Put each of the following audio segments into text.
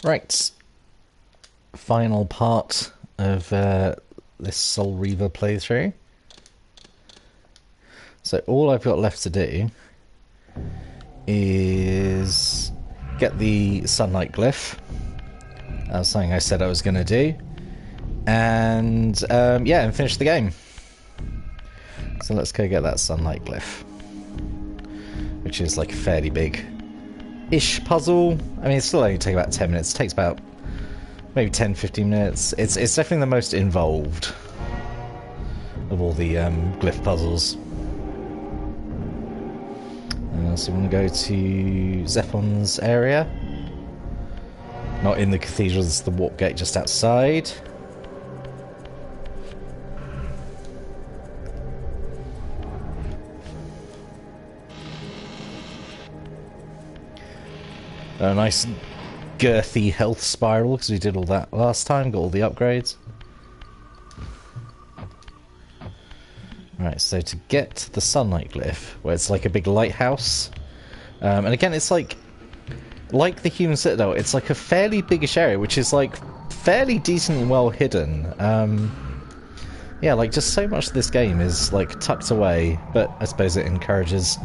Right, final part of this Soul Reaver playthrough. So all I've got left to do is get the sunlight glyph. That was something I said I was going to do. And yeah, and finish the game. So let's go get that sunlight glyph, which is like a fairly big-ish puzzle. I mean, it still only take about 10 minutes. It takes about maybe 10-15 minutes. It's definitely the most involved of all the glyph puzzles. So we want to go to Zephon's area. Not in the cathedral, it's the warp gate just outside. A nice girthy health spiral, because we did all that last time, got all the upgrades. Right, so to get the sunlight glyph, where it's like a big lighthouse, and again it's like the human citadel, it's like a fairly biggish area, which is like fairly decently well hidden. Yeah, like just so much of this game is like tucked away, but I suppose it encourages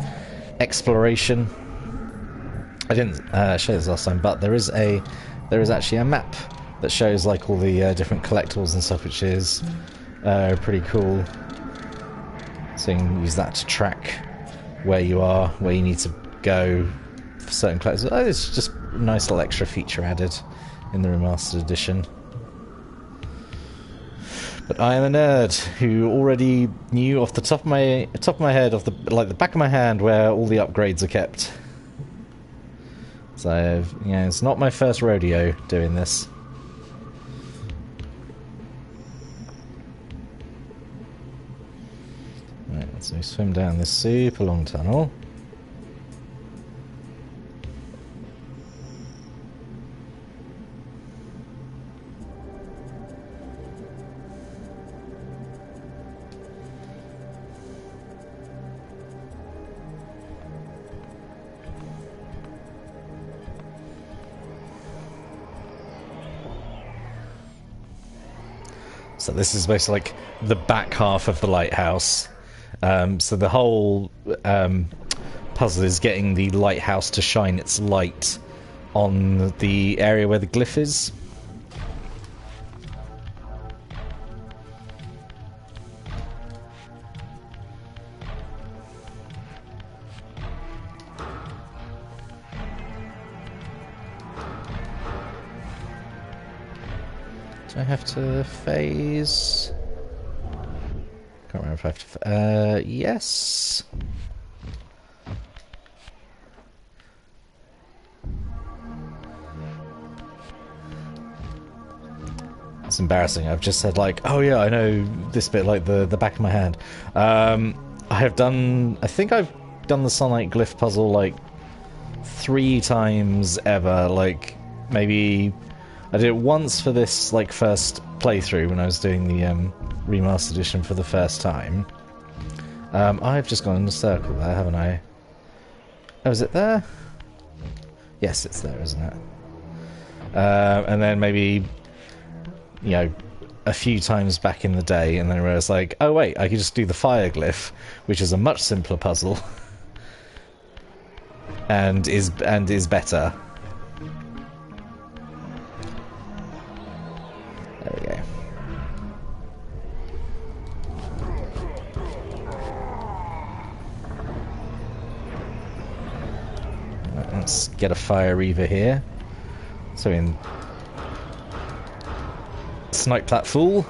exploration. I didn't show this last time, but there is actually a map that shows like all the different collectibles and stuff, which is pretty cool. So you can use that to track where you are, where you need to go for certain collectibles. Oh, it's just a nice little extra feature added in the remastered edition. But I am a nerd who already knew off the top of my head, off the back of my hand, where all the upgrades are kept. So yeah, it's not my first rodeo doing this. Right, so we swim down this super long tunnel. So this is basically like the back half of the lighthouse. So the whole puzzle is getting the lighthouse to shine its light on the area where the glyph is. Do I have to phase? Can't remember if I have to. Yes. It's embarrassing. I've just said like, oh yeah, I know this bit like the back of my hand. I think I've done the sunlight glyph puzzle like 3 times ever. Like maybe I did it once for this like first playthrough when I was doing the remastered edition for the first time. I've just gone in a circle there, haven't I? Oh, is it there? Yes, it's there, isn't it? And then maybe, you know, a few times back in the day, and then I realised like, oh wait, I could just do the fire glyph, which is a much simpler puzzle, and is better. There we go. Right, let's get a fire Reaver here. So in snipe that fool.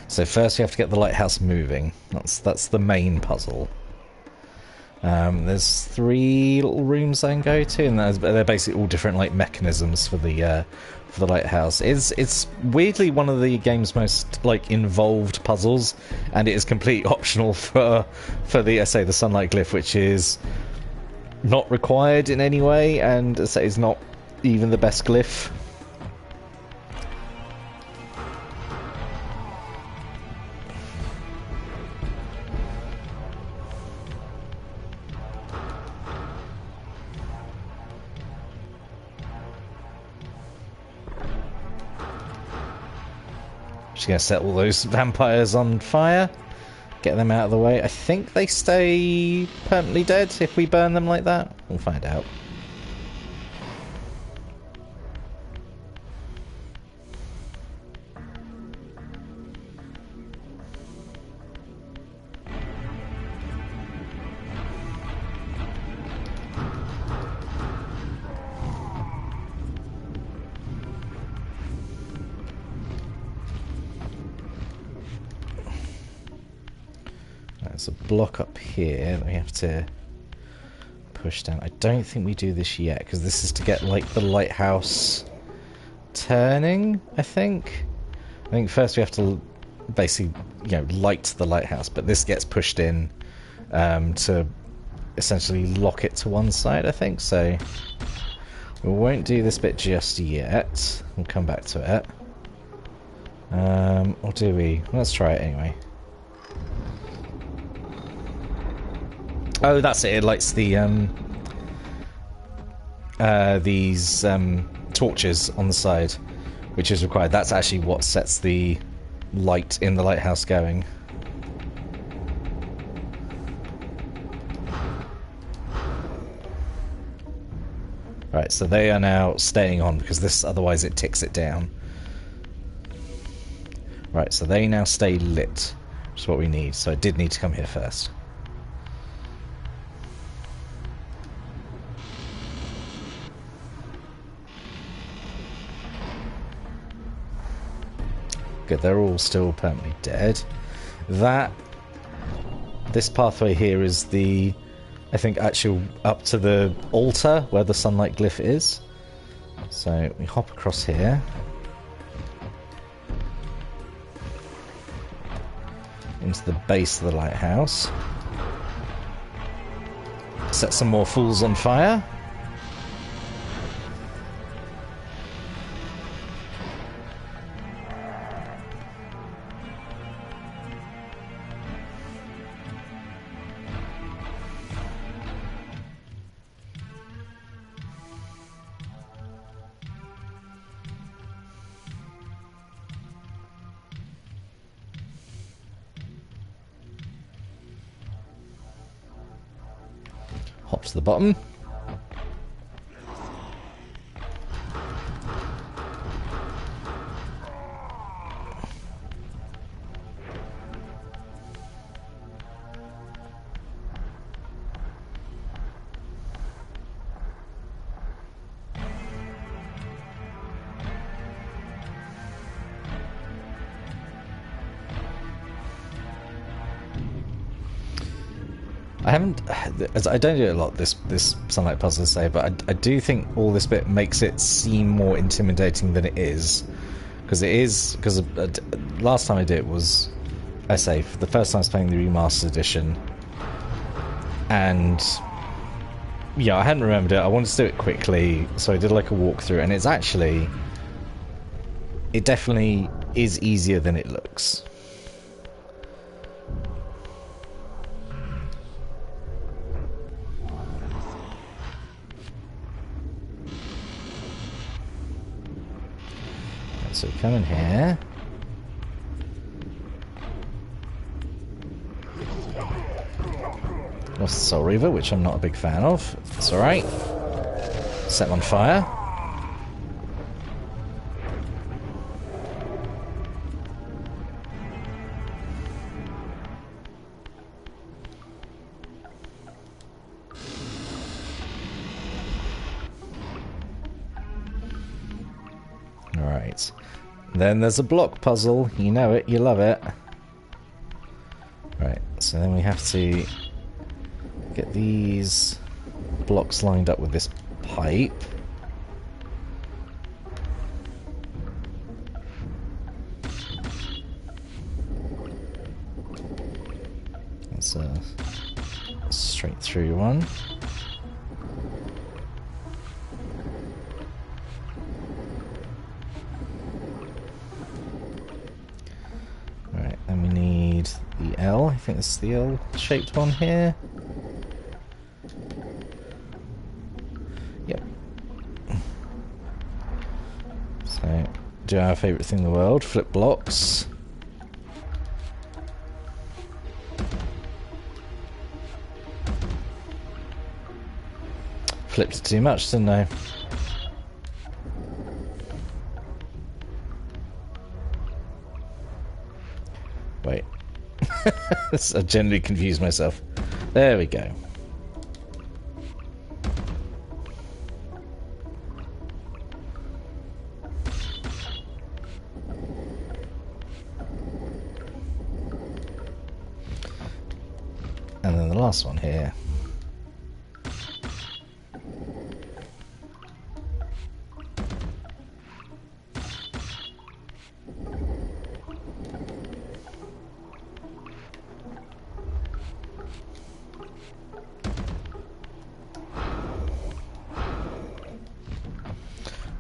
So first you have to get the lighthouse moving. That's the main puzzle. There's 3 little rooms I can go to, and they're basically all different like mechanisms for the lighthouse. It's weirdly one of the game's most like involved puzzles, and it is completely optional for the the sunlight glyph, which is not required in any way, and is not even the best glyph. Just gonna set all those vampires on fire, get them out of the way. I think they stay permanently dead if we burn them like that. We'll find out. There's a block up here that we have to push down. I don't think we do this yet, because this is to get like the lighthouse turning, I think. I think first we have to basically, light the lighthouse, but this gets pushed in to essentially lock it to one side, I think. So we won't do this bit just yet. We'll come back to it. Or do we? Let's try it anyway. Oh, that's it. It lights the these torches on the side, which is required. That's actually what sets the light in the lighthouse going. Right, so they are now staying on because this otherwise it ticks it down. Right, so they now stay lit, which is what we need. So it did need to come here first. Good, they're all still permanently dead. This pathway here is the, I think, actual up to the altar where the sunlight glyph is. So we hop across here. Into the base of the lighthouse. Set some more fools on fire. Hop to the bottom. I don't do it a lot, this sunlight puzzle, say, but I do think all this bit makes it seem more intimidating than it is, because last time I did it was, I say, for the first time I was playing the remastered edition, and yeah, I hadn't remembered it. I wanted to do it quickly, so I did like a walkthrough, and it definitely is easier than it looks. So come in here. Lost the Soul Reaver, which I'm not a big fan of. It's alright. Set them on fire. Alright. Then there's a block puzzle. You know it, you love it. Right, so then we have to Get these blocks lined up with this pipe. That's a straight through one. Alright, then we need the L. I think this is the L-shaped one here. Yep. So, do our favourite thing in the world, flip blocks. Flipped too much, didn't I? Wait. I generally confuse myself. There we go. And then the last one here.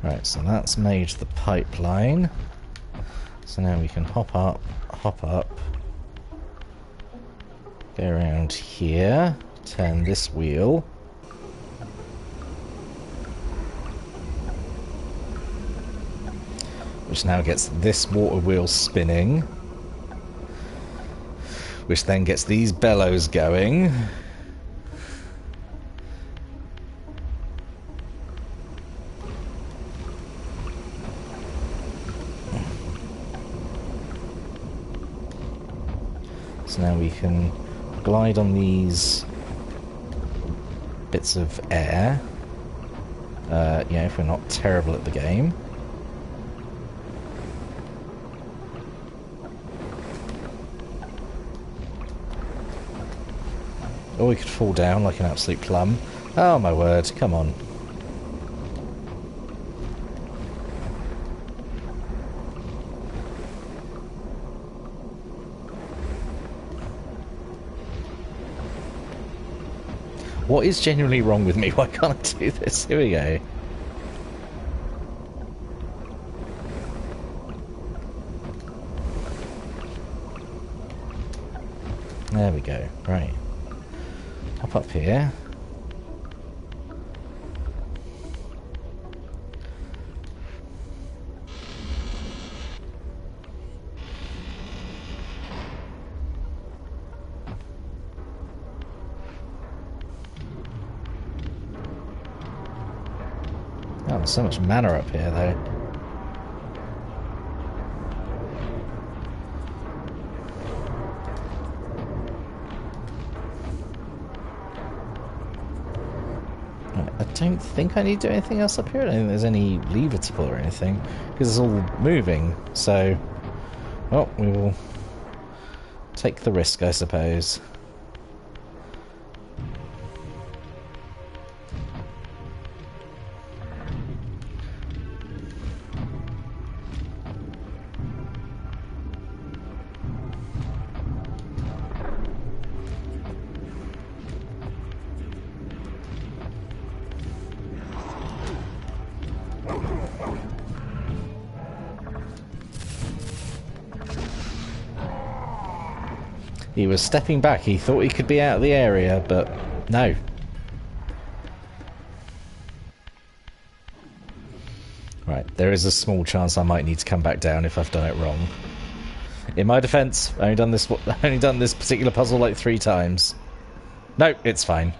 Right, so that's made the pipeline. So now we can hop up, go around here, turn this wheel. Which now gets this water wheel spinning. Which then gets these bellows going. So now we can glide on these bits of air. Yeah, if we're not terrible at the game. Or we could fall down like an absolute plum. Oh my word, come on. What is genuinely wrong with me? Why can't I do this? Here we go. There we go. Right. Hop up here. Oh, there's so much mana up here, though. Right, I don't think I need to do anything else up here. I don't think there's any lever to pull or anything, because it's all moving. So, well, we will take the risk, I suppose. He was stepping back. He thought he could be out of the area, but no. Right, there is a small chance I might need to come back down if I've done it wrong. In my defense, I've only done this particular puzzle like 3 times. No, it's fine.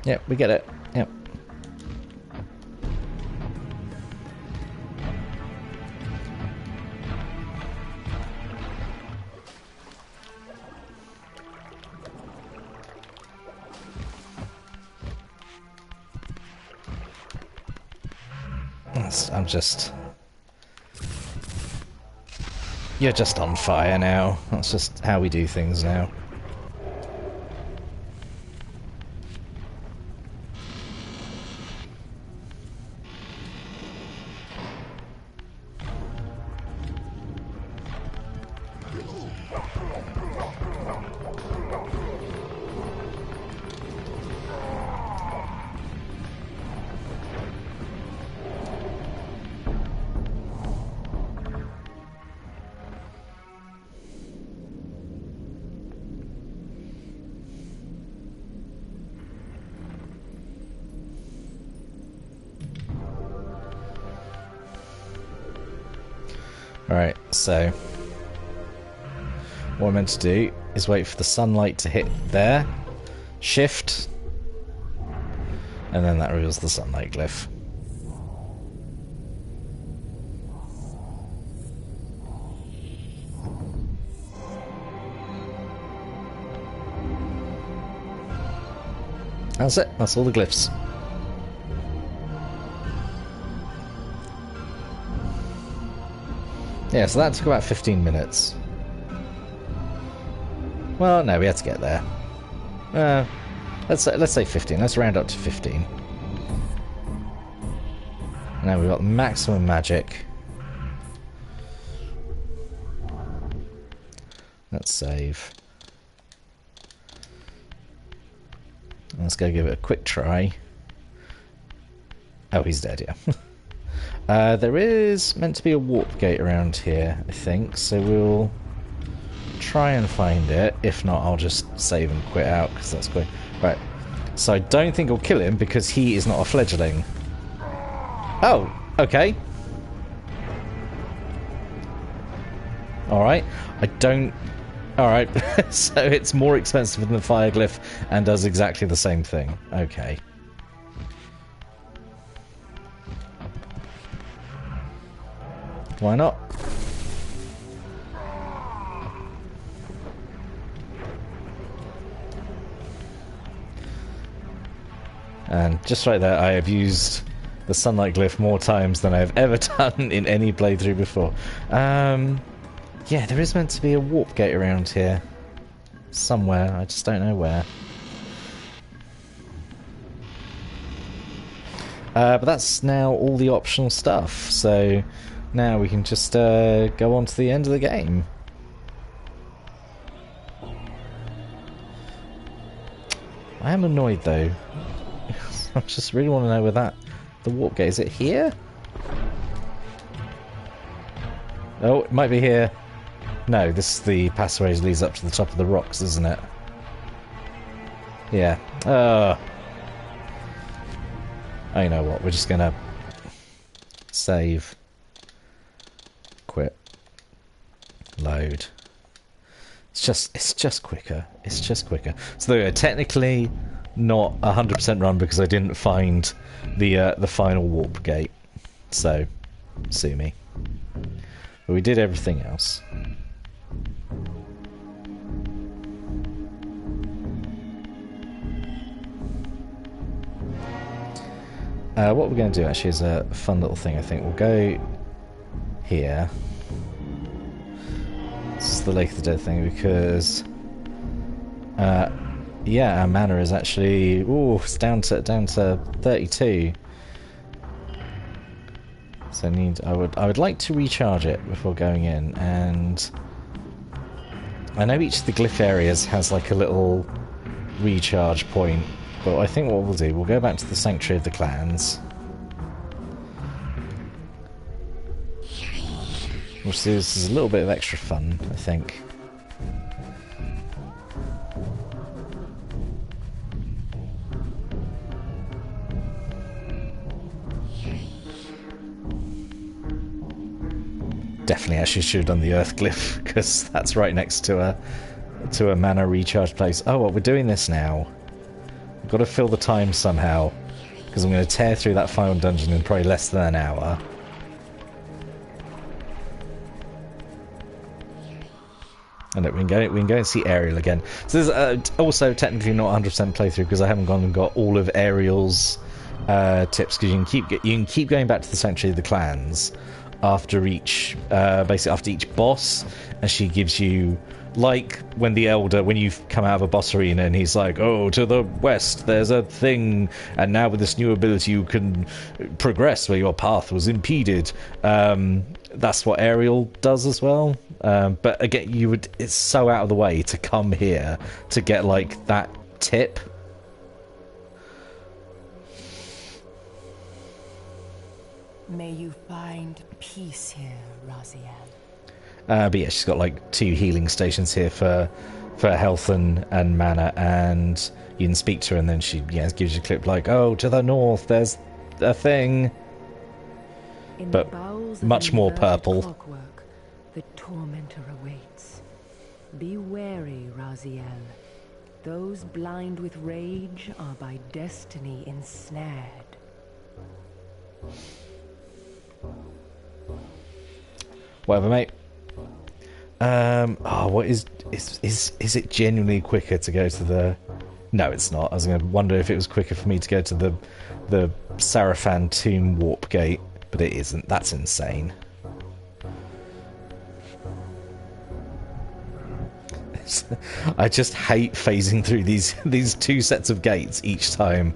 Yep, we get it. Yep. I'm just... You're just on fire now. That's just how we do things now. Alright, so what I'm meant to do is wait for the sunlight to hit there, shift, and then that reveals the sunlight glyph. That's it, that's all the glyphs. Yeah, so that took about 15 minutes. Well, no, we had to get there. Let's say 15. Let's round up to 15. Now we've got maximum magic. Let's save. Let's go give it a quick try. Oh, he's dead, yeah. There is meant to be a warp gate around here, I think, so we'll try and find it. If not, I'll just save and quit out, because that's quick. Right, so I don't think I'll kill him, because he is not a fledgling. Oh, okay. Alright, I don't... Alright, so it's more expensive than the fire glyph, and does exactly the same thing. Okay. Why not? And just right there, I have used the sunlight glyph more times than I've ever done in any playthrough before. Yeah, there is meant to be a warp gate around here. Somewhere, I just don't know where. But that's now all the optional stuff, so... Now we can just go on to the end of the game. I am annoyed though. I just really want to know where that... The warp gate, is it here? Oh, it might be here. No, this is the passageway that leads up to the top of the rocks, isn't it? Yeah. Oh, you know what, we're just gonna... Save. Quit. Load. It's just quicker. It's just quicker. So there we go. Technically not 100% run because I didn't find the final warp gate. So sue me. But we did everything else. What we're going to do actually is a fun little thing. I think we'll go here. This is the Lake of the Dead thing because, yeah, our mana is actually it's down to 32. So I would like to recharge it before going in, and I know each of the glyph areas has like a little recharge point. But I think what we'll do, we'll go back to the Sanctuary of the Clans. Which is a little bit of extra fun, I think. Definitely actually should have done the Earth Glyph, because that's right next to a mana recharge place. Oh, well, we're doing this now. I've got to fill the time somehow, because I'm going to tear through that final dungeon in probably less than an hour. And we can go and see Ariel again. So there's also technically not 100% playthrough because I haven't gone and got all of Ariel's tips, because you can keep going back to the Sanctuary of the Clans after each basically after each boss, and she gives you, like when you've come out of a boss arena and he's like, oh, to the west there's a thing, and now with this new ability you can progress where your path was impeded. That's what Ariel does as well. But again, it's so out of the way to come here to get like that tip. May you find peace here, Raziel. But yeah, she's got like 2 healing stations here for health and mana, and you can speak to her, and then she gives you a clip like, oh, to the north there's a thing. But much more purple. Clockwork, the tormentor awaits. Be wary, Raziel. Those blind with rage are by destiny ensnared. Whatever, mate. What is it genuinely quicker to go to the... No, it's not. I was going to wonder if it was quicker for me to go to the Sarafan Tomb warp gate, but it isn't. That's insane. I just hate phasing through these 2 sets of gates each time,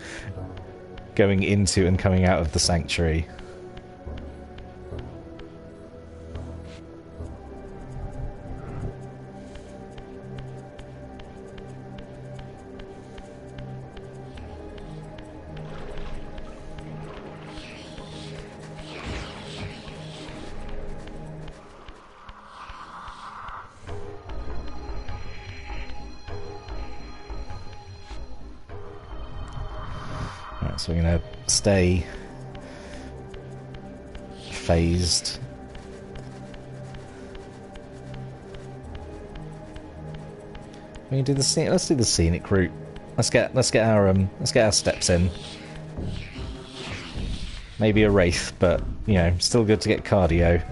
going into and coming out of the sanctuary. So we're going to stay phased. We can do the let's do the scenic route. Let's get our steps in. Maybe a wraith, but you know, still good to get cardio.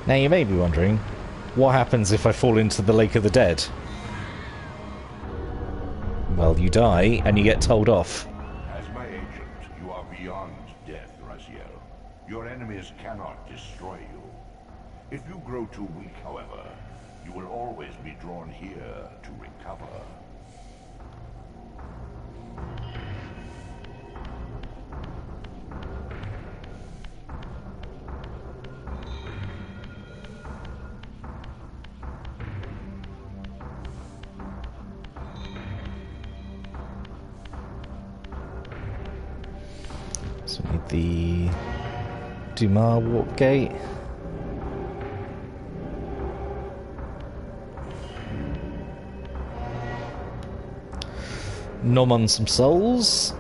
Now you may be wondering, what happens if I fall into the Lake of the Dead? Well, you die, and you get told off. As my agent, you are beyond death, Raziel. Your enemies cannot destroy you. If you grow too weak, however, you will always be drawn here to recover. So we need the Dumar warp gate. Nom on some souls.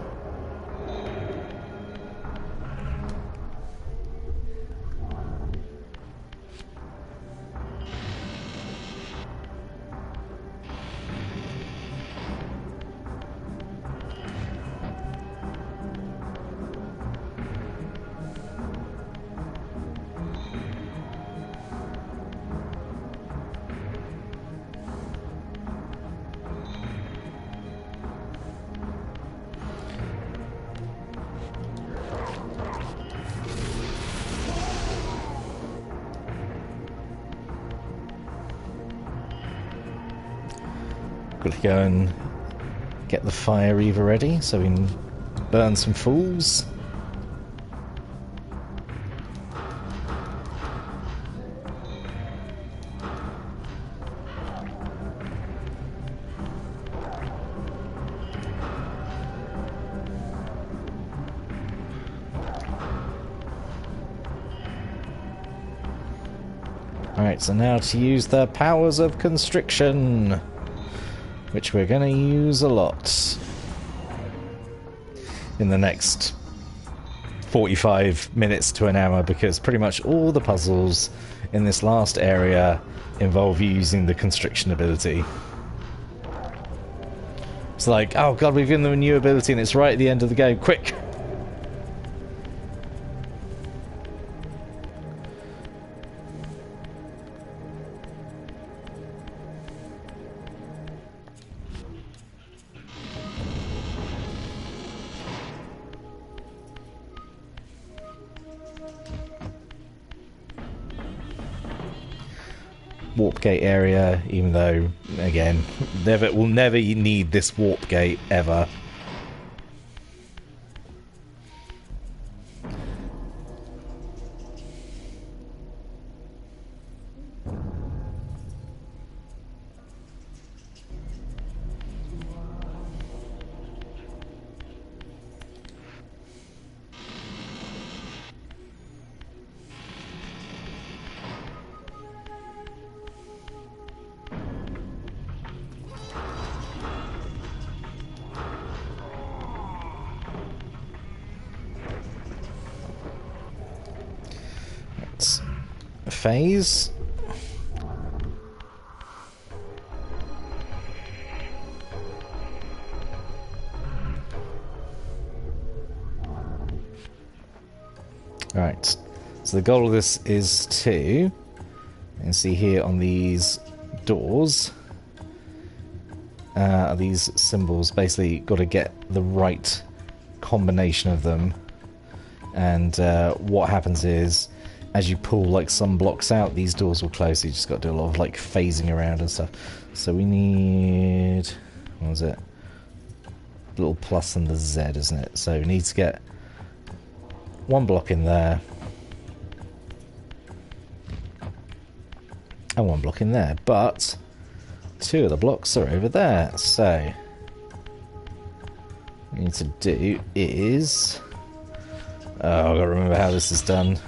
Got to go and get the fire Reaver ready so we can burn some fools. Alright, so now to use the powers of constriction, which we're going to use a lot in the next 45 minutes to an hour, because pretty much all the puzzles in this last area involve you using the constriction ability. It's like, oh god, we've given them a new ability and it's right at the end of the game. Quick! Warp gate area, even though, again, we'll never need this warp gate ever. Phase. Right, so the goal of this is to, you can see here on these doors, these symbols, basically got to get the right combination of them, and what happens is, as you pull like some blocks out, these doors will close, so you just got to do a lot of like phasing around and stuff. So we need, what was it? Little plus and the Z, isn't it? So we need to get one block in there and one block in there, but two of the blocks are over there. So what we need to do is, oh, I've got to remember how this is done.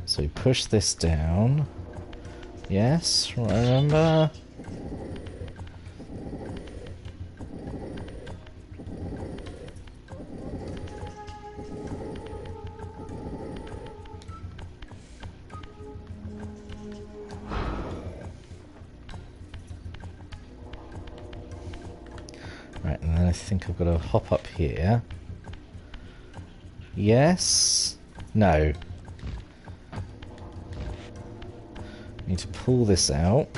So we push this down. Yes, remember. Right, and then I think I've got to hop up here. Yes? No. Need to pull this out.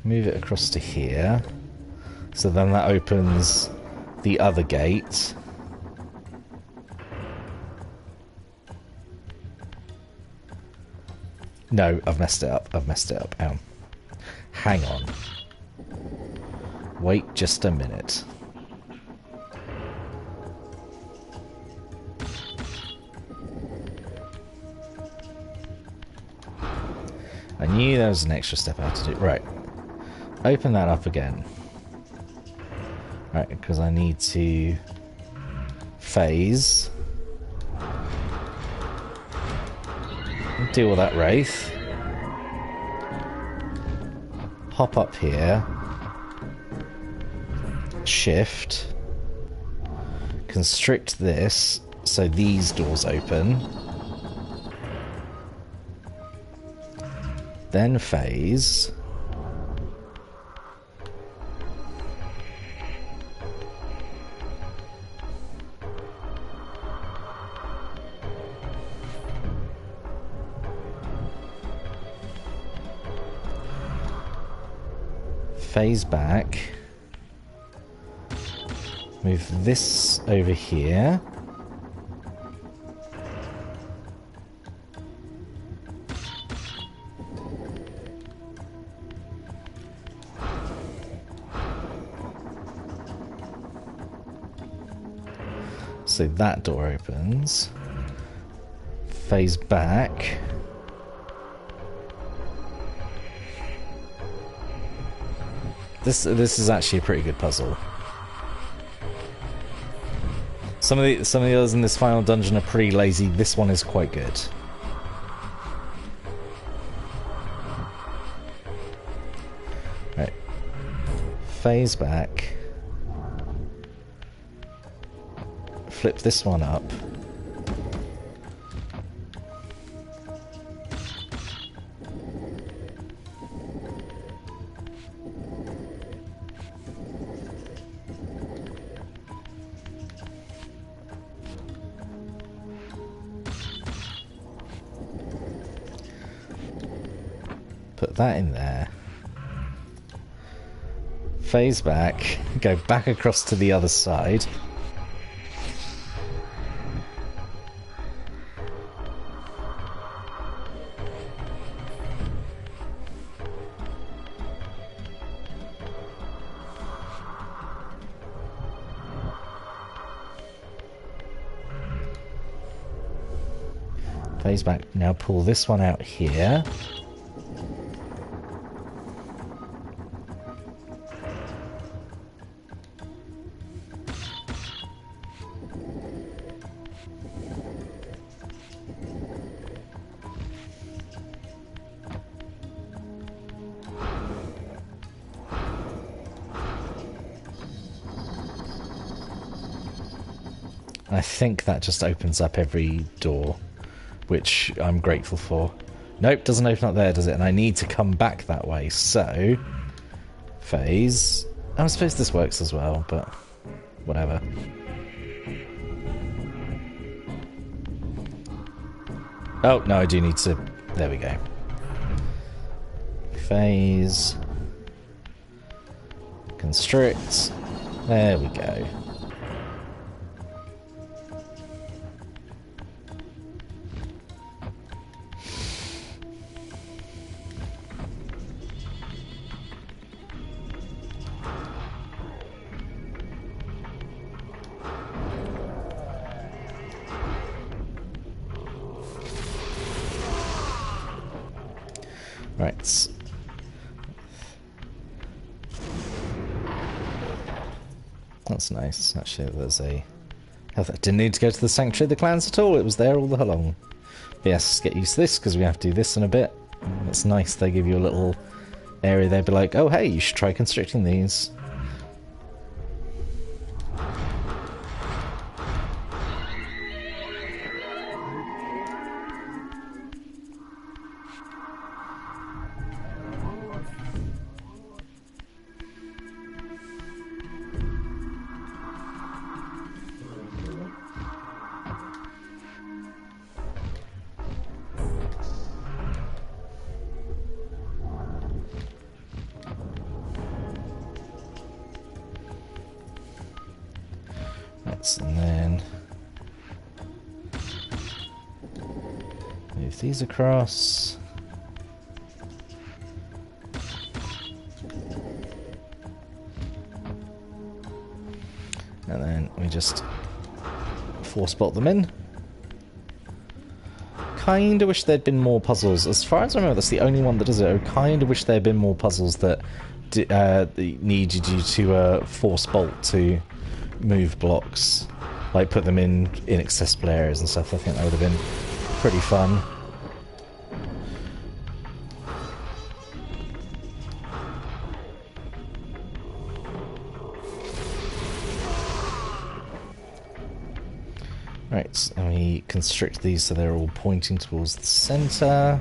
Move it across to here. So then that opens the other gate. No, I've messed it up. I've messed it up. Ow. Hang on. Wait just a minute. I knew there was an extra step I had to do. Right. Open that up again. Right, because I need to phase. Deal with that wraith. Hop up here. Shift. Constrict this so these doors open. Then phase. Phase back. Move this over here. So that door opens. Phase back. This is actually a pretty good puzzle. Some of the others in this final dungeon are pretty lazy. This one is quite good. phase back. Flip this one up. Put that in there. Phase back, go back across to the other side. Phase back, now pull this one out here. I think that just opens up every door, which I'm grateful for. Nope, doesn't open up there, does it? And I need to come back that way, so... Phase... I suppose this works as well, but... whatever. Oh, no, I do need to... There we go. Phase... Constrict... There we go. Right. That's nice. Actually, there's a... I didn't need to go to the Sanctuary of the Clans at all. It was there all along. But yes, get used to this, because we have to do this in a bit. It's nice. They give you a little area. They'd be like, oh, hey, you should try constricting these. And then move these across. And then we just force bolt them in. Kinda wish there'd been more puzzles. As far as I remember, that's the only one that does it. I kinda wish there'd been more puzzles that needed you to force bolt to move blocks, like put them in inaccessible areas and stuff. I think that would have been pretty fun. Right, and we constrict these so they're all pointing towards the center.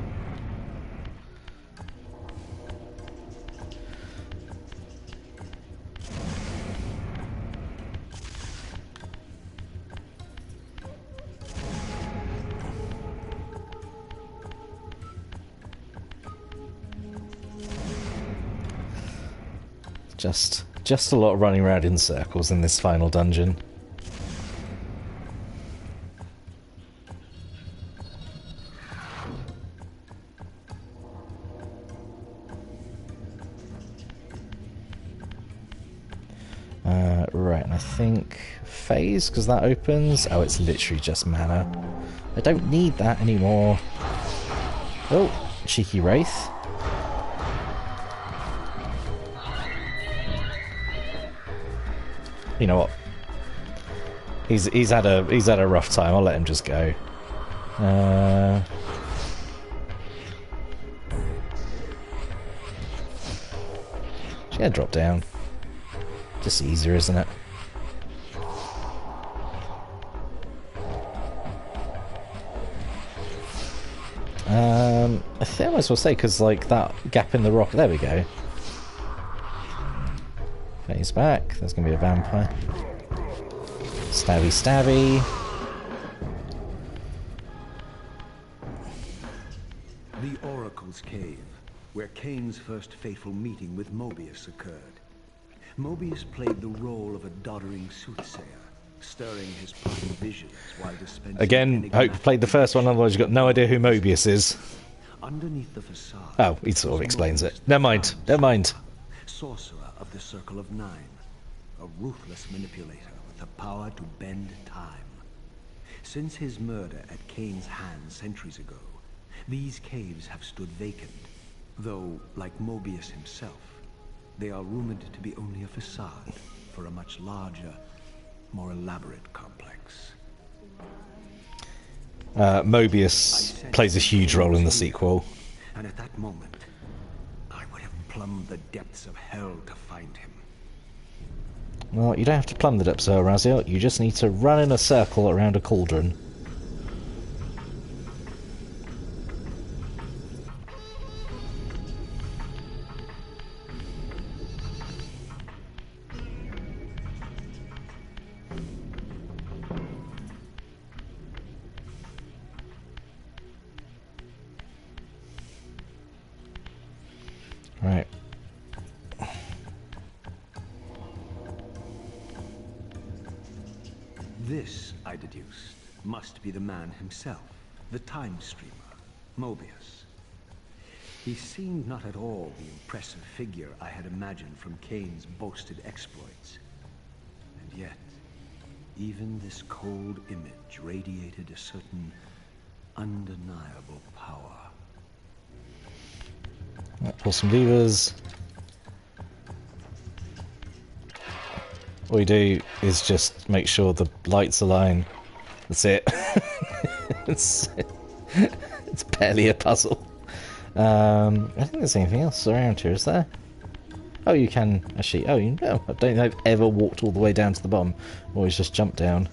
Just a lot of running around in circles in this final dungeon. Right, and I think phase, because that opens. Oh, it's literally just mana. I don't need that anymore. Oh, cheeky wraith. You know what? He's had a rough time. I'll let him just go. Yeah, drop down. Just easier, isn't it? I think I might as well say, because, like, that gap in the rock... There we go. Phase back. There's going to be a vampire. Stabby, stabby. The Oracle's Cave, where Kain's first fateful meeting with Mobius occurred. Mobius played the role of a doddering soothsayer, stirring his party visions while dispensing... Again, hope you played the first one, otherwise you've got no idea who Mobius is. Underneath the facade... Oh, he sort of explains it. Never mind, never mind. Sorcerer of the Circle of Nine, a ruthless manipulator with the power to bend time. Since his murder at Kain's hands centuries ago, these caves have stood vacant, though, like Mobius himself, they are rumored to be only a facade for a much larger, more elaborate complex. Mobius plays a huge role in the sequel. And at that moment, I would have plumbed the depths of hell to find him. Well, you don't have to plumb the depths, Raziel. You just need to run in a circle around a cauldron. Right. This, I deduced, must be the man himself, the time streamer, Mobius. He seemed not at all the impressive figure I had imagined from Kain's boasted exploits. And yet, even this cold image radiated a certain undeniable power. Right, pull some levers. All you do is just make sure the lights align. That's it. it's barely a puzzle. I think there's anything else around here, is there? Oh, you can actually... Oh, you know, I don't think I've ever walked all the way down to the bottom. Always just jumped down.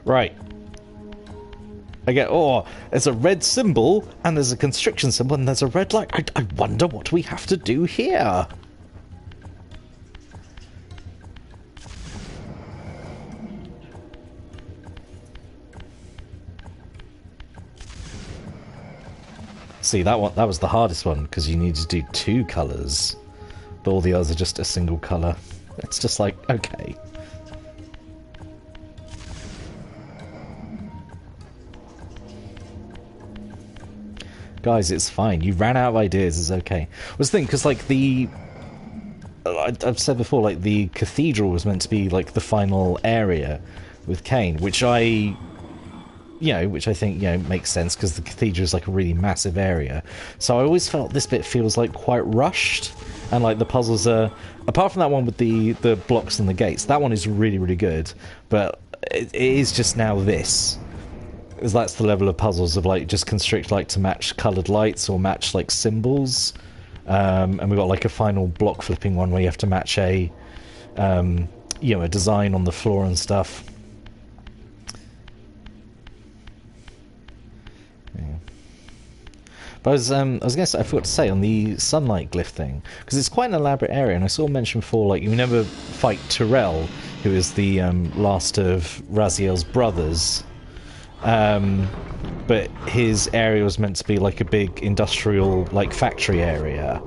Right. Again, oh, there's a red symbol, and there's a constriction symbol, and there's a red light. I wonder what we have to do here. See, that was the hardest one, because you need to do 2 colours, but all the others are just a single colour. It's just like, okay. Guys, it's fine. You ran out of ideas. It's okay. Was the thing, because like I've said before, like the cathedral was meant to be like the final area with Kain, which I think makes sense because the cathedral is like a really massive area. So I always felt this bit feels like quite rushed, and like the puzzles are, apart from that one with the blocks and the gates, that one is really, really good. But it is just now this. Because that's the level of puzzles of like just constrict like to match coloured lights or match like symbols, and we've got like a final block flipping one where you have to match a design on the floor and stuff. Yeah. But I was going to say, I forgot to say on the sunlight glyph thing, because it's quite an elaborate area, and I saw mention before, like you never fight Tyrell, who is the last of Raziel's brothers. But his area was meant to be like a big industrial, like factory area,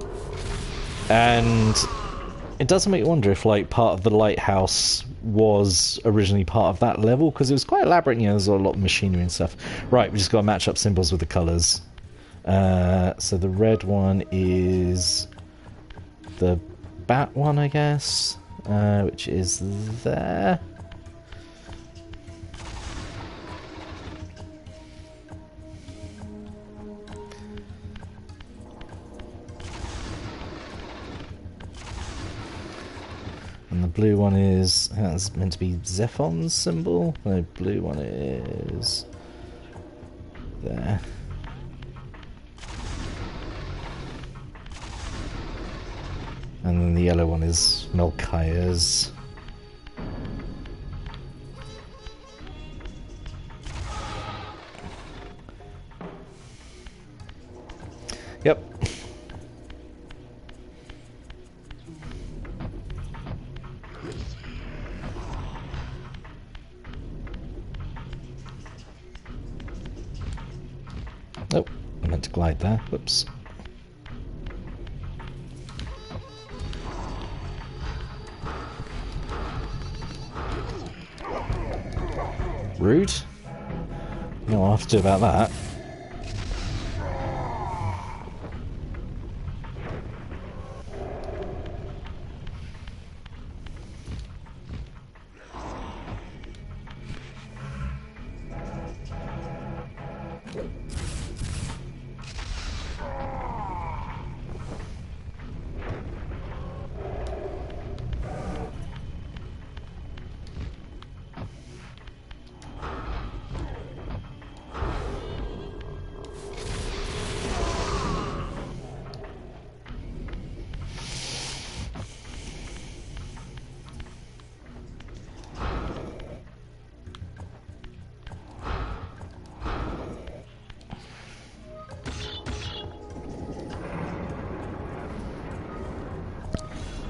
and it doesn't make you wonder if like part of the lighthouse was originally part of that level, because it was quite elaborate. There's a lot of machinery and stuff. Right, we just got to match up symbols with the colours. So the red one is the bat one, I guess, which is there. And the blue one is... that's meant to be Zephon's symbol. The blue one is... there. then the yellow one is Melchiah's. Yep. Oh, I meant to glide there. Whoops. Rude. You know what I'll have to do about that.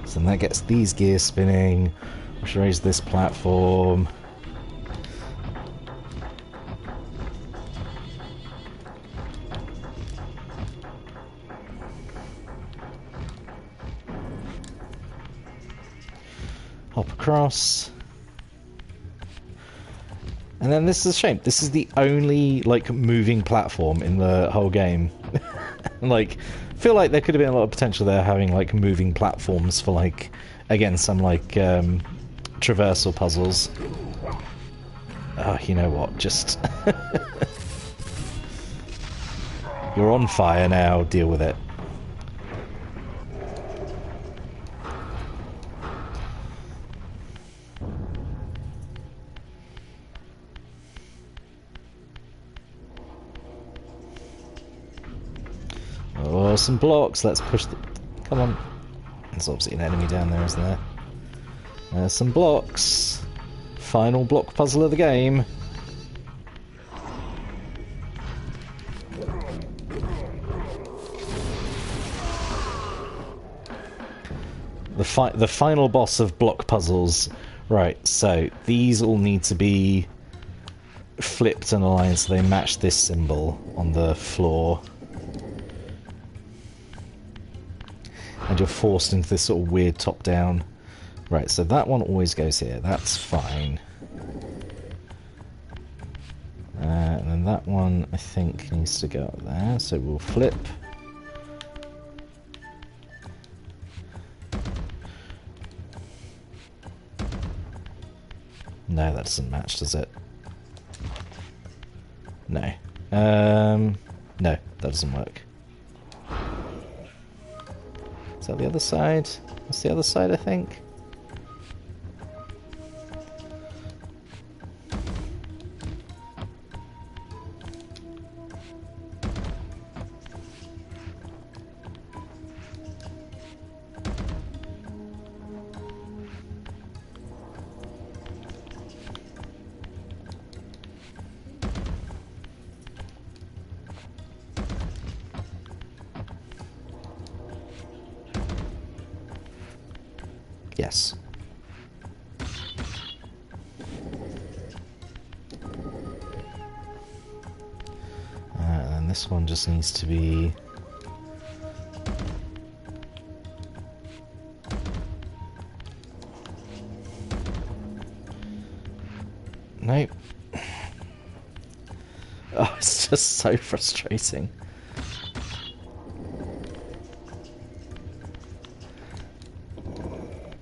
So then that gets these gears spinning, which raise this platform. Hop across. And then this is a shame. This is the only, like, moving platform in the whole game. Like, I feel like there could have been a lot of potential there having, like, moving platforms for, like, again, some, like, traversal puzzles. Oh, you know what, just... You're on fire now, deal with it. Oh, some blocks. Let's push the... Come on. There's obviously an enemy down there, isn't there? There's some blocks. Final block puzzle of the game. The final boss of block puzzles. Right, so these all need to be flipped and aligned so they match this symbol on the floor. And you're forced into this sort of weird top-down. Right, so that one always goes here. That's fine. And then that one, I think, needs to go up there. So we'll flip. No, that doesn't match, does it? No. No, that doesn't work. Is that the other side? That's the other side, I think. Yes. And this one just needs to be... Nope. Oh, it's just so frustrating.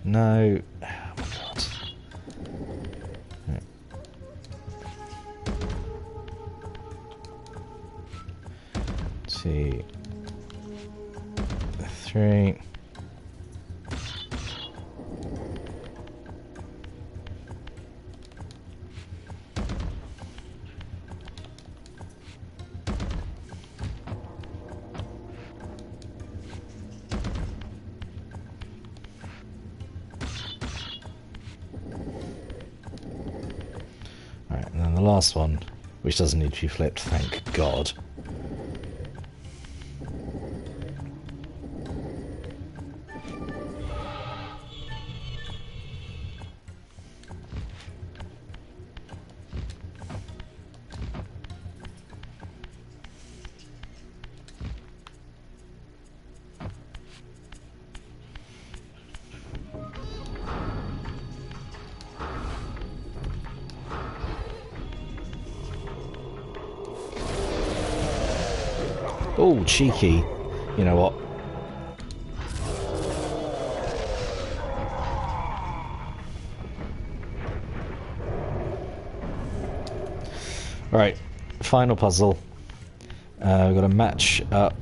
No. Oh my god. Right. 2, 3. last one, which doesn't need to be flipped, thank God. Oh, cheeky. You know what? Right, final puzzle. We've got to match up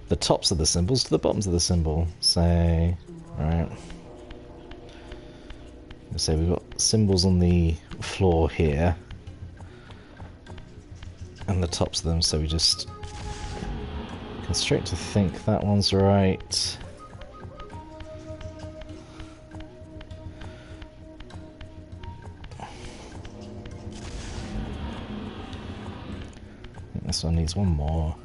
the tops of the symbols to the bottoms of the symbol. So, right. So we've got symbols on the floor here. And the tops of them, so we just constraint to think that one's right. I think this one needs one more.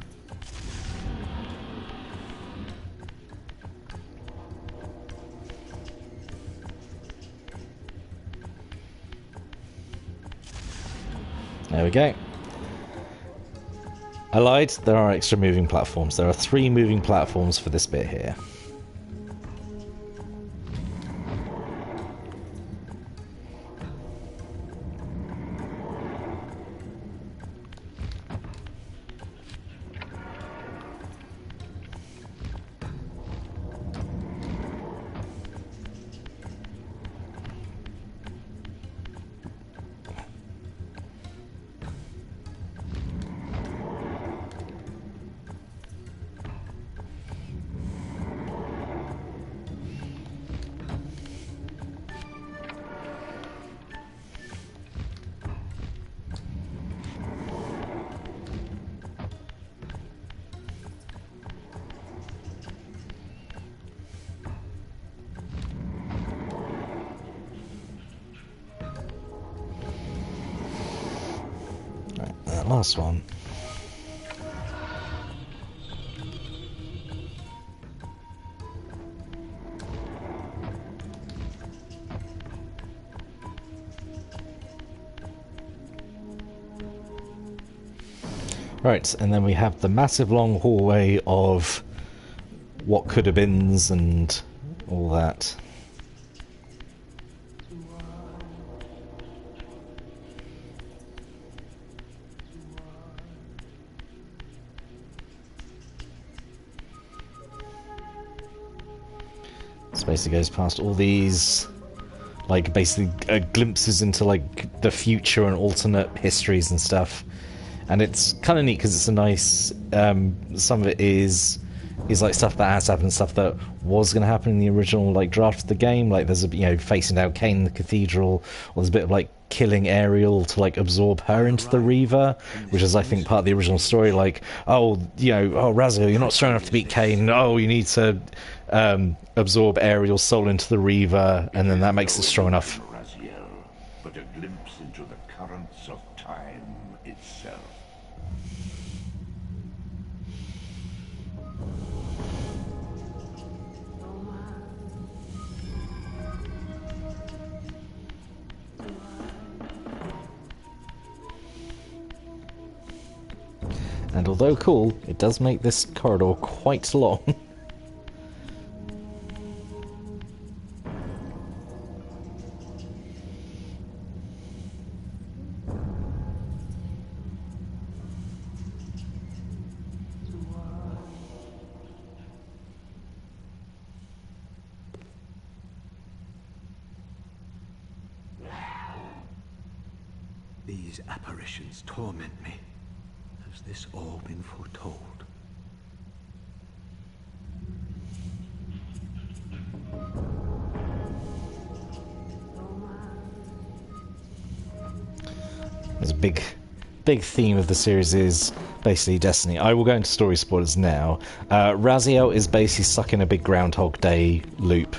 There we go. I lied, there are extra moving platforms. There are 3 moving platforms for this bit here. Last one. Right, and then we have the massive long hallway of what could have beens and all that. Basically goes past all these, like, basically glimpses into, like, the future and alternate histories and stuff. And it's kind of neat because it's a nice, some of it is like stuff that has happened, stuff that was going to happen in the original, like, draft of the game. Like, there's a, you know, facing down Cain in the cathedral, or there's a bit of, like, killing Ariel to, like, absorb her into the Reaver, which is, I think, part of the original story. Like, oh, you know, oh, Raziel, you're not strong enough to beat Cain. Oh, you need to absorb Ariel's soul into the Reaver, and then that makes it strong enough. Raziel, but a glimpse into the currents of time itself. And although cool, it does make this corridor quite long. These apparitions torment me. Has this all been foretold? There's a big theme of the series is basically Destiny. I will go into story spoilers now. Raziel is basically stuck in a big Groundhog Day loop.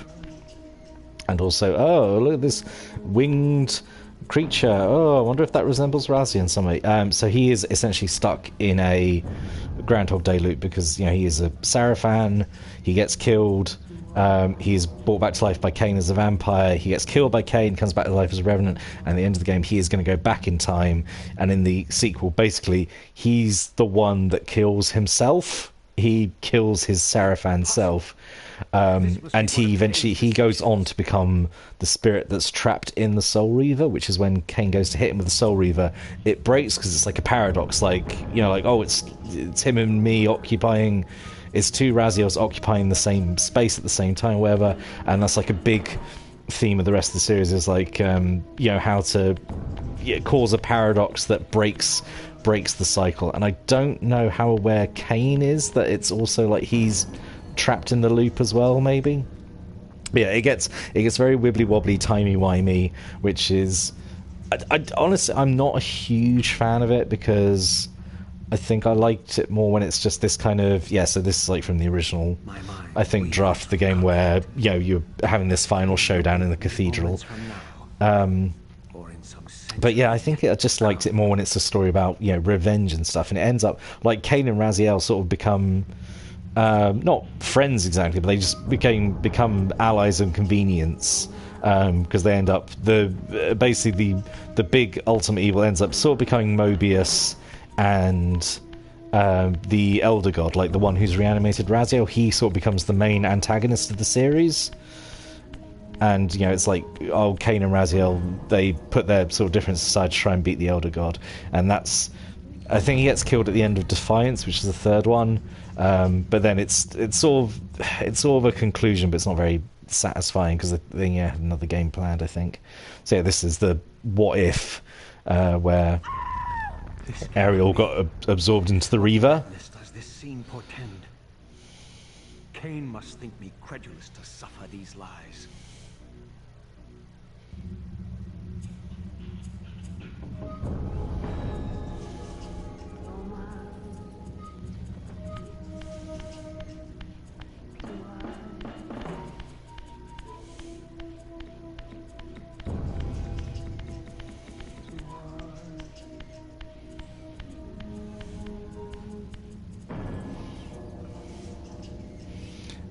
And also, oh, look at this winged creature. Oh, I wonder if that resembles Razzie in some way. So he is essentially stuck in a Groundhog Day loop because he is a Sarafan. He gets killed. He is brought back to life by Cain as a vampire. He gets killed by Cain, comes back to life as a revenant, and at the end of the game, he is going to go back in time. And in the sequel, basically, he's the one that kills himself. He kills his Sarafan self. And he goes on to become the spirit that's trapped in the Soul Reaver, which is when Cain goes to hit him with the Soul Reaver, it breaks because it's like a paradox, it's him and me occupying, it's two Raziels occupying the same space at the same time, whatever, and that's like a big theme of the rest of the series is how to cause a paradox that breaks the cycle. And I don't know how aware Cain is that it's also like he's trapped in the loop as well, maybe. But yeah, it gets very wibbly wobbly, timey wimey, which is I honestly, I'm not a huge fan of it because I think I liked it more when it's just this kind of so this is like from the original I think draft of the game where you're having this final showdown in the cathedral. But yeah, I think I just liked it more when it's a story about revenge and stuff, and it ends up like Cain and Raziel sort of become not friends exactly, but they just become allies and convenience, because they end up basically the big ultimate evil ends up sort of becoming Mobius, and the Elder God, like the one who's reanimated Raziel, he sort of becomes the main antagonist of the series. And it's like Cain and Raziel, they put their sort of differences aside to try and beat the Elder God, and I think he gets killed at the end of Defiance, which is the third one. But then it's sort of a conclusion, but it's not very satisfying because they had another game planned, I think. So yeah, this is the what if where Ariel got absorbed into the Reaver. Does this scene portend? Cain must think me credulous to suffer these lies.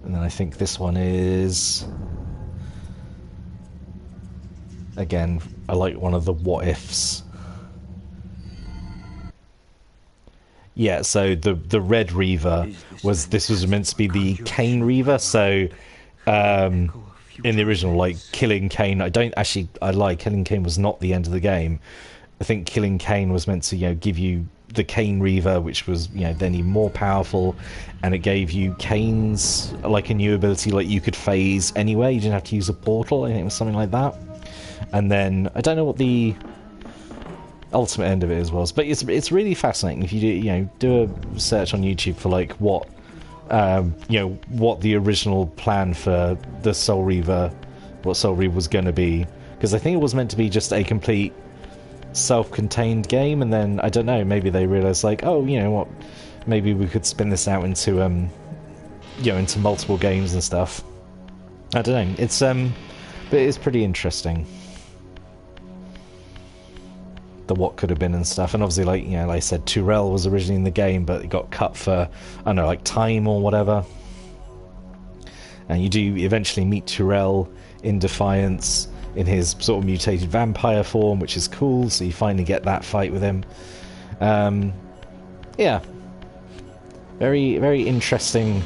And then I think this one is, again, I like one of the what ifs. Yeah, so the Red Reaver was meant to be the Cain Reaver. So in the original, like killing Cain, I lie, killing Cain was not the end of the game. I think killing Cain was meant to give you the Cain Reaver, which was then even more powerful, and it gave you Cain's like a new ability, like you could phase anywhere, you didn't have to use a portal. I think it was something like that. And then I don't know what the ultimate end of it was, but it's really fascinating if you do a search on YouTube for like what the original plan for the Soul Reaver, what Soul Reaver was going to be, because I think it was meant to be just a complete self-contained game, and then I don't know, maybe they realized like, oh, what, maybe we could spin this out into into multiple games and stuff. I don't know, it's but it's pretty interesting, the what could have been and stuff. And obviously, like like I said, Tyrell was originally in the game, but it got cut for I don't know, like time or whatever, and you do eventually meet Tyrell in Defiance in his sort of mutated vampire form, which is cool, so you finally get that fight with him. Yeah, very, very interesting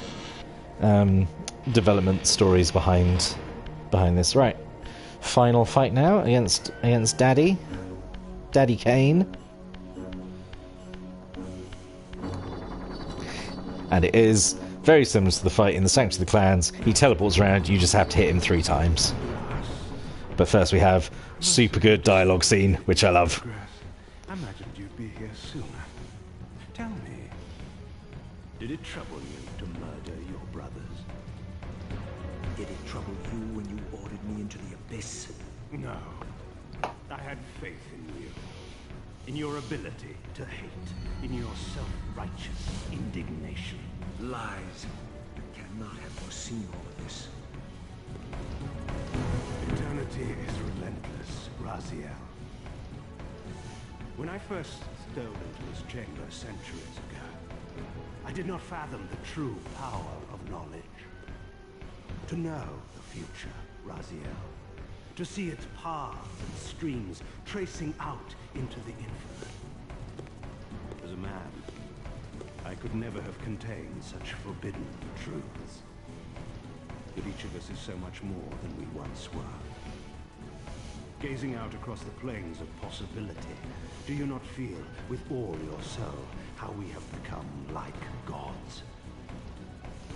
development stories behind this. Right, final fight now against Daddy Cain, and it is very similar to the fight in the Sanctuary of the Clans. He teleports around, you just have to hit him 3 times. But first we have super good dialogue scene, which I love. I imagined you'd be here sooner. Tell me, did it trouble you to murder your brothers? Did it trouble you when you ordered me into the abyss? No. I had faith in you. In your ability to hate. In your self-righteous indignation. Lies. I cannot have foreseen all of this. Eternity is relentless, Raziel. When I first stole into this chamber centuries ago, I did not fathom the true power of knowledge. To know the future, Raziel. To see its paths and streams tracing out into the infinite. As a man, I could never have contained such forbidden truths. But each of us is so much more than we once were. Gazing out across the plains of possibility, do you not feel with all your soul how we have become like gods?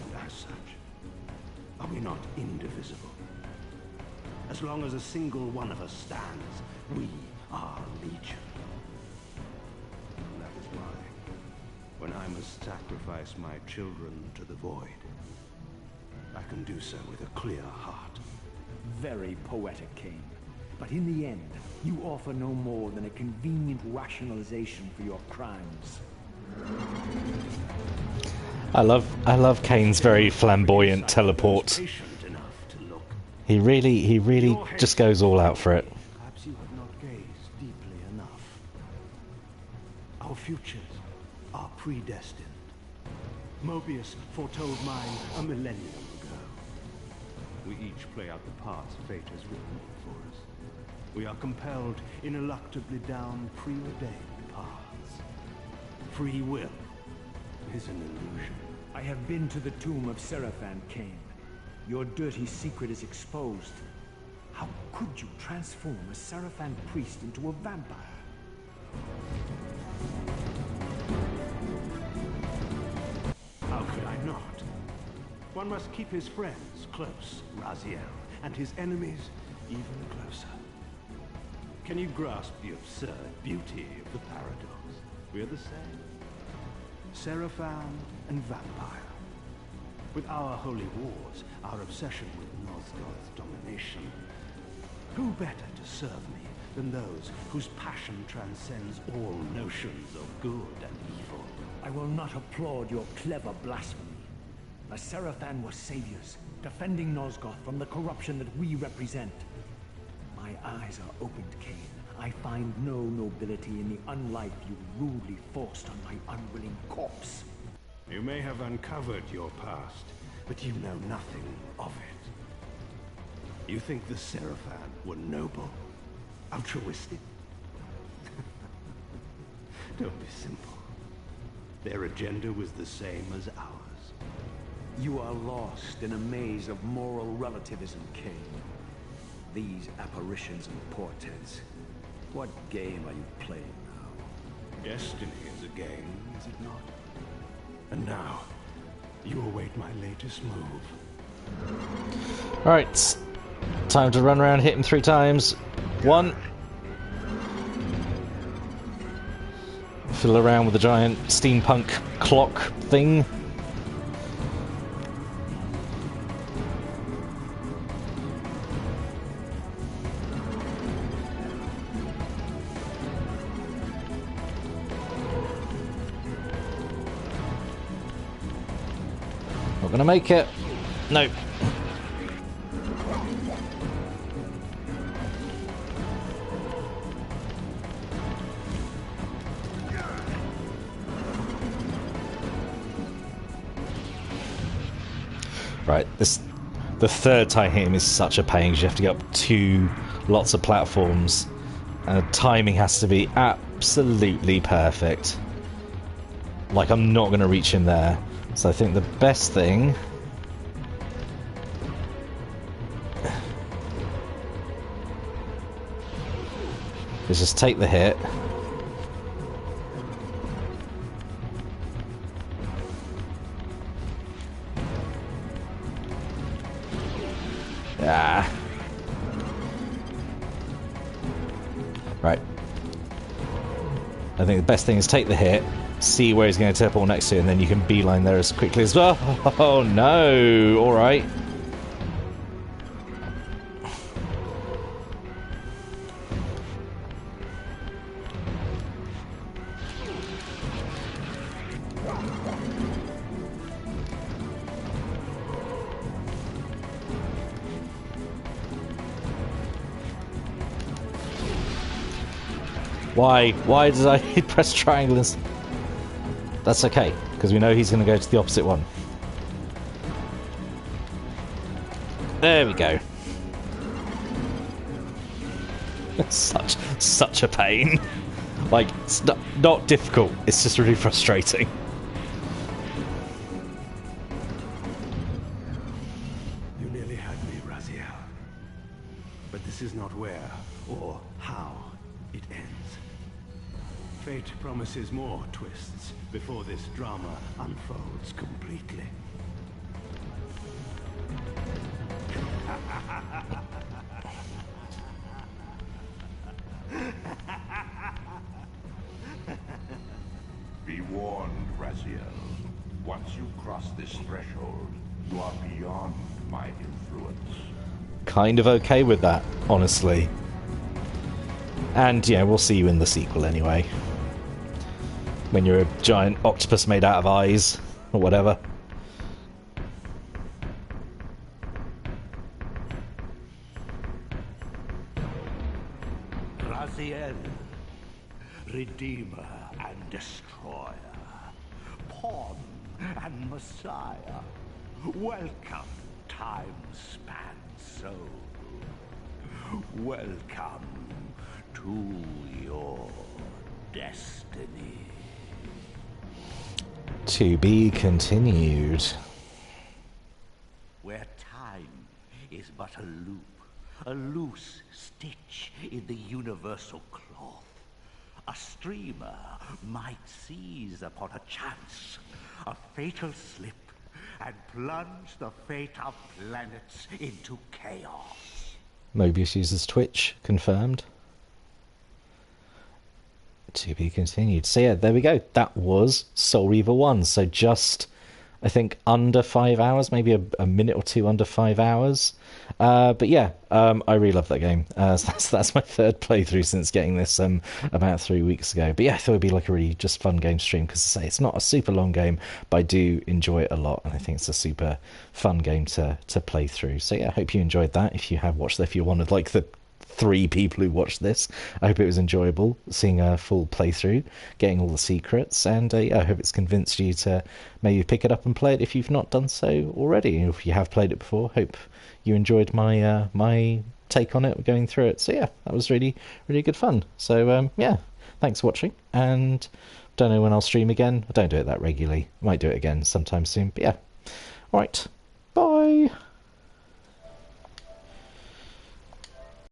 And as such, are we not indivisible? As long as a single one of us stands, we are legion. And that is why, when I must sacrifice my children to the void, I can do so with a clear heart. Very poetic, Cain. But in the end, you offer no more than a convenient rationalization for your crimes. I love Kane's very flamboyant teleport. He really just goes all out for it. Perhaps you have not gazed deeply enough. Our futures are predestined. Mobius foretold mine a millennium ago. We each play out the parts fate has written for us. We are compelled ineluctably down preordained paths. Free will is an illusion. I have been to the tomb of Seraphan, Cain. Your dirty secret is exposed. How could you transform a Seraphan priest into a vampire? How could I not? One must keep his friends close, Raziel, and his enemies even closer. Can you grasp the absurd beauty of the paradox? We're the same. Seraphan and vampire. With our holy wars, our obsession with Nosgoth's domination, who better to serve me than those whose passion transcends all notions of good and evil? I will not applaud your clever blasphemy. The Seraphan were saviors, defending Nosgoth from the corruption that we represent. My eyes are opened, Cain. I find no nobility in the unlife you rudely forced on my unwilling corpse. You may have uncovered your past, but you know nothing of it. You think the Seraphan were noble, altruistic? Don't be simple. Their agenda was the same as ours. You are lost in a maze of moral relativism, Cain. These apparitions and portents. What game are you playing now? Destiny is a game, is it not? And now, you await my latest move. Alright. Time to run around, hit him 3 times. 1. Fiddle around with the giant steampunk clock thing. Not gonna make it. No. Right, the third time hit him is such a pain because you have to get up 2 lots of platforms and the timing has to be absolutely perfect. Like I'm not going to reach him there. So I think the best thing is just take the hit. Ah. Right. I think the best thing is take the hit, see where he's going to teleport next to, and then you can beeline there as quickly as well. Oh no! Alright. Why? Why did I press triangle? That's okay, because we know he's going to go to the opposite one. There we go. Such a pain. Like, it's not difficult, it's just really frustrating. You nearly had me, Raziel. But this is not where or how it ends. Fate promises more twists before this drama unfolds completely. Be warned, Raziel. Once you cross this threshold, you are beyond my influence. Kind of okay with that, honestly. And yeah, we'll see you in the sequel anyway. When you're a giant octopus made out of eyes, or whatever. Raziel, Redeemer and Destroyer, Pawn and Messiah, welcome, time-span soul. Welcome to your destiny. To be continued. Where time is but a loop, a loose stitch in the universal cloth, a streamer might seize upon a chance, a fatal slip, and plunge the fate of planets into chaos. Mobius uses Twitch, confirmed. To be continued. So yeah, there we go. That was Soul Reaver 1. So just, I think, under 5 hours, maybe a minute or two under 5 hours. But yeah, I really love that game. So that's my third playthrough since getting this about 3 weeks ago. But yeah, I thought it'd be like a really just fun game stream, because I say it's not a super long game, but I do enjoy it a lot, and I think it's a super fun game to play through. So yeah, I hope you enjoyed that. If you have watched it, if you're one of like the 3 people who watched this, I hope it was enjoyable seeing a full playthrough, getting all the secrets, and yeah, I hope it's convinced you to maybe pick it up and play it if you've not done so already. If you have played it before, hope you enjoyed my my take on it, going through it. So yeah, that was really good fun. So yeah, thanks for watching, and don't know when I'll stream again. I don't do it that regularly. Might do it again sometime soon, but yeah. Alright,